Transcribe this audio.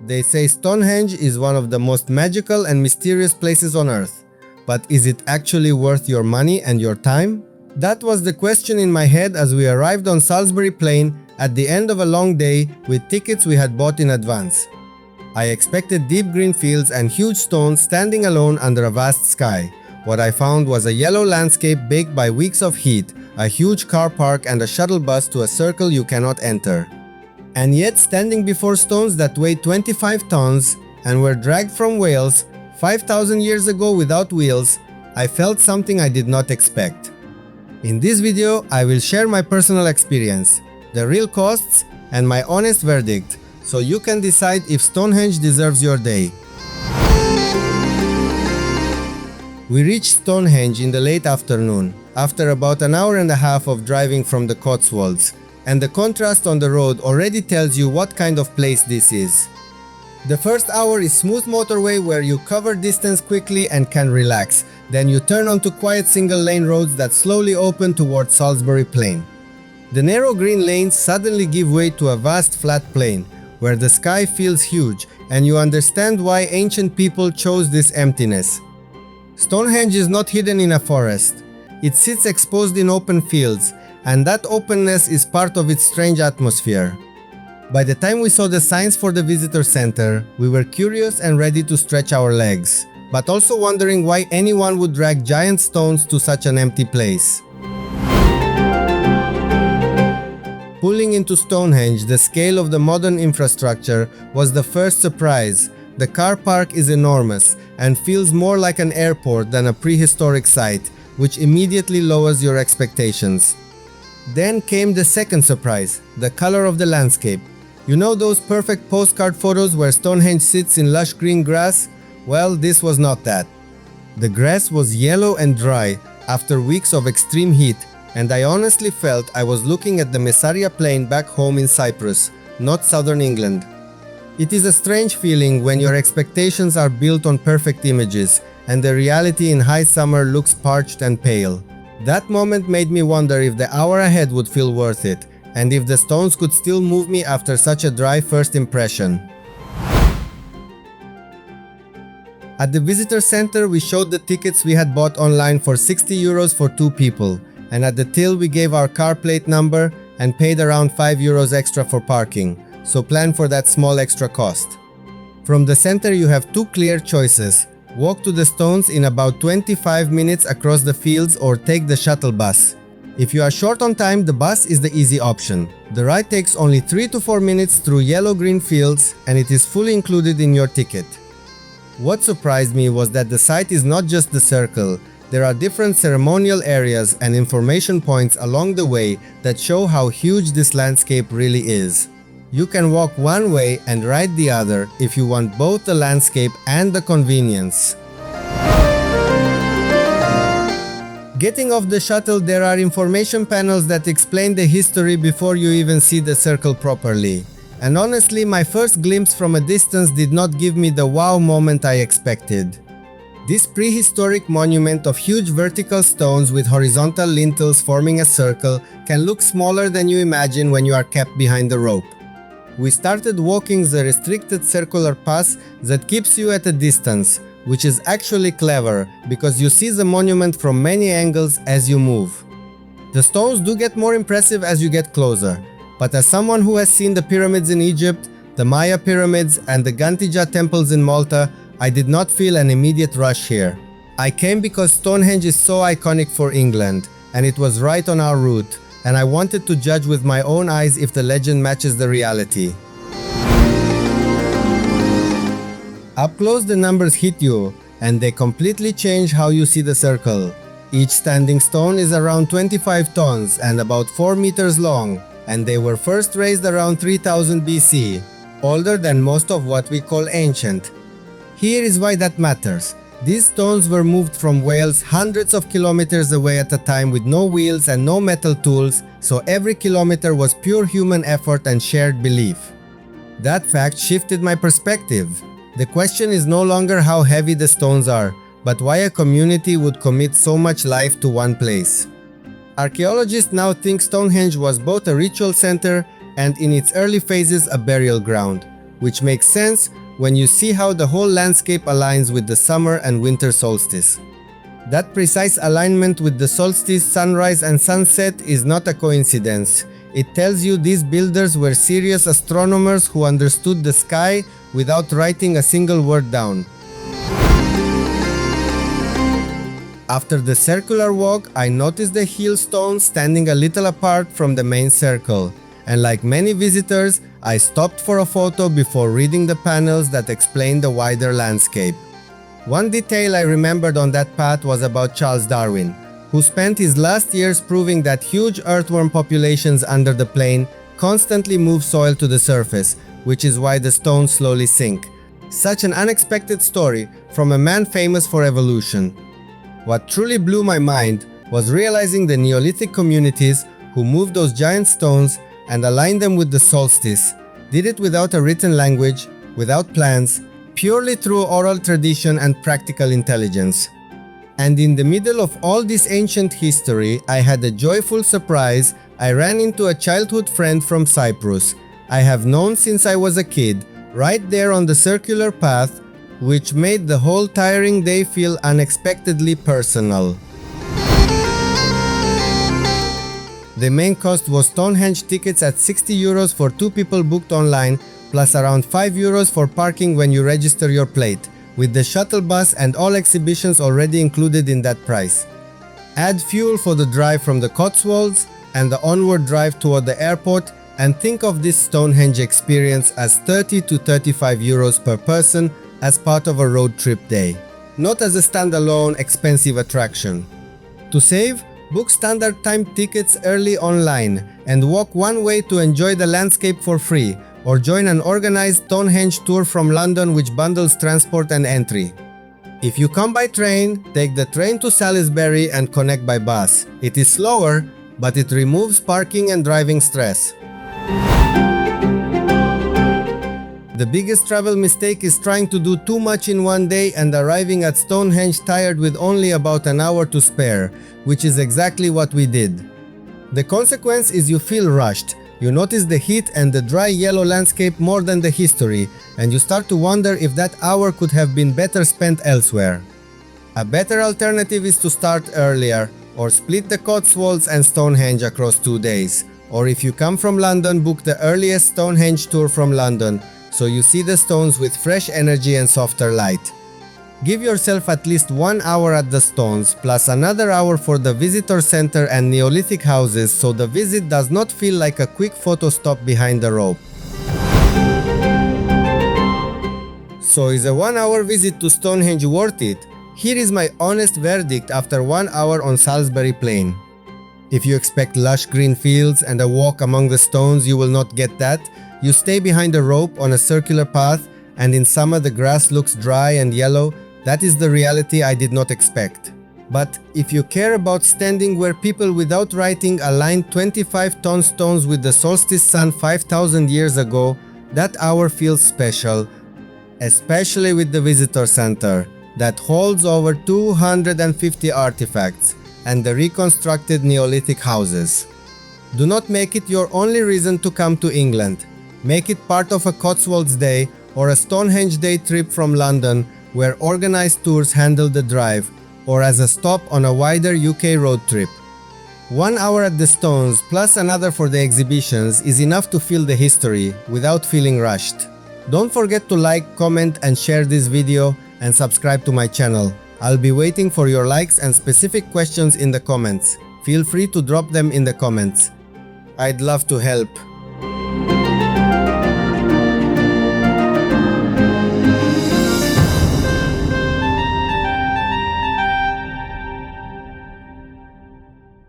They say Stonehenge is one of the most magical and mysterious places on Earth. But is it actually worth your money and your time? That was the question in my head as we arrived on Salisbury Plain at the end of a long day with tickets we had bought in advance. I expected deep green fields and huge stones standing alone under a vast sky. What I found was a yellow landscape baked by weeks of heat, a huge car park and a shuttle bus to a circle you cannot enter. And yet, standing before stones that weighed 25 tons and were dragged from Wales 5,000 years ago without wheels, I felt something I did not expect. In this video, I will share my personal experience, the real costs, and my honest verdict, so you can decide if Stonehenge deserves your day. We reached Stonehenge in the late afternoon, after about an hour and a half of driving from the Cotswolds, and the contrast on the road already tells you what kind of place this is. The first hour is smooth motorway where you cover distance quickly and can relax, then you turn onto quiet single-lane roads that slowly open towards Salisbury Plain. The narrow green lanes suddenly give way to a vast flat plain, where the sky feels huge and you understand why ancient people chose this emptiness. Stonehenge is not hidden in a forest. It sits exposed in open fields, and that openness is part of its strange atmosphere. By the time we saw the signs for the visitor center, we were curious and ready to stretch our legs, but also wondering why anyone would drag giant stones to such an empty place. Pulling into Stonehenge, the scale of the modern infrastructure was the first surprise. The car park is enormous and feels more like an airport than a prehistoric site, which immediately lowers your expectations. Then came the second surprise, the color of the landscape. You know those perfect postcard photos where Stonehenge sits in lush green grass? Well, this was not that. The grass was yellow and dry after weeks of extreme heat, and I honestly felt I was looking at the Messaria Plain back home in Cyprus, not southern England. It is a strange feeling when your expectations are built on perfect images, and the reality in high summer looks parched and pale. That moment made me wonder if the hour ahead would feel worth it, and if the stones could still move me after such a dry first impression. At the visitor center, we showed the tickets we had bought online for €60 for 2 people, and at the till we gave our car plate number and paid around €5 extra for parking, so plan for that small extra cost. From the center you have 2 clear choices: walk to the stones in about 25 minutes across the fields or take the shuttle bus. If you are short on time, the bus is the easy option. The ride takes only 3 to 4 minutes through yellow-green fields and it is fully included in your ticket. What surprised me was that the site is not just the circle. There are different ceremonial areas and information points along the way that show how huge this landscape really is. You can walk one way and ride the other if you want both the landscape and the convenience. Getting off the shuttle, there are information panels that explain the history before you even see the circle properly. And honestly, my first glimpse from a distance did not give me the wow moment I expected. This prehistoric monument of huge vertical stones with horizontal lintels forming a circle can look smaller than you imagine when you are kept behind the rope. We started walking the restricted circular path that keeps you at a distance, which is actually clever because you see the monument from many angles as you move. The stones do get more impressive as you get closer, but as someone who has seen the pyramids in Egypt, the Maya pyramids and the Gantija temples in Malta, I did not feel an immediate rush here. I came because Stonehenge is so iconic for England, and it was right on our route, and I wanted to judge with my own eyes if the legend matches the reality. Up close the numbers hit you, and they completely change how you see the circle. Each standing stone is around 25 tons and about 4 meters long, and they were first raised around 3000 BC, older than most of what we call ancient. Here is why that matters. These stones were moved from Wales hundreds of kilometers away at a time with no wheels and no metal tools, so every kilometer was pure human effort and shared belief. That fact shifted my perspective. The question is no longer how heavy the stones are, but why a community would commit so much life to one place. Archaeologists now think Stonehenge was both a ritual center and in its early phases a burial ground, which makes sense when you see how the whole landscape aligns with the summer and winter solstice. That precise alignment with the solstice, sunrise and sunset is not a coincidence. It tells you these builders were serious astronomers who understood the sky without writing a single word down. After the circular walk, I noticed the hill stones standing a little apart from the main circle, and like many visitors, I stopped for a photo before reading the panels that explain the wider landscape. One detail I remembered on that path was about Charles Darwin, who spent his last years proving that huge earthworm populations under the plain constantly move soil to the surface, which is why the stones slowly sink. Such an unexpected story from a man famous for evolution. What truly blew my mind was realizing the Neolithic communities who moved those giant stones and aligned them with the solstice did it without a written language, without plans, purely through oral tradition and practical intelligence. And in the middle of all this ancient history, I had a joyful surprise. I ran into a childhood friend from Cyprus I have known since I was a kid, right there on the circular path, which made the whole tiring day feel unexpectedly personal. The main cost was Stonehenge tickets at 60 euros for 2 people booked online, plus around 5 euros for parking when you register your plate, with the shuttle bus and all exhibitions already included in that price. Add fuel for the drive from the Cotswolds and the onward drive toward the airport, and think of this Stonehenge experience as 30 to 35 euros per person as part of a road trip day, not as a standalone expensive attraction. To save, book standard time tickets early online and walk one way to enjoy the landscape for free, or join an organized Stonehenge tour from London which bundles transport and entry. If you come by train, take the train to Salisbury and connect by bus. It is slower, but it removes parking and driving stress. The biggest travel mistake is trying to do too much in one day and arriving at Stonehenge tired with only about an hour to spare, which is exactly what we did. The consequence is you feel rushed, you notice the heat and the dry yellow landscape more than the history, and you start to wonder if that hour could have been better spent elsewhere. A better alternative is to start earlier, or split the Cotswolds and Stonehenge across 2 days, or if you come from London, book the earliest Stonehenge tour from London, so you see the stones with fresh energy and softer light. Give yourself at least 1 hour at the stones, plus another hour for the visitor center and Neolithic houses, so the visit does not feel like a quick photo stop behind the rope. So is a 1 hour visit to Stonehenge worth it? Here is my honest verdict after 1 hour on Salisbury Plain. If you expect lush green fields and a walk among the stones, you will not get that. You stay behind a rope on a circular path, and in summer the grass looks dry and yellow. That is the reality I did not expect. But if you care about standing where people without writing aligned 25-ton stones with the solstice sun 5,000 years ago, that hour feels special, especially with the visitor center that holds over 250 artifacts and the reconstructed Neolithic houses. Do not make it your only reason to come to England. Make it part of a Cotswolds day or a Stonehenge Day Trip from London, where organized tours handle the drive, or as a stop on a wider UK road trip. 1 hour at the stones plus another for the exhibitions is enough to feel the history without feeling rushed. Don't forget to like, comment and share this video, and subscribe to my channel. I'll be waiting for your likes and specific questions in the comments. Feel free to drop them in the comments. I'd love to help.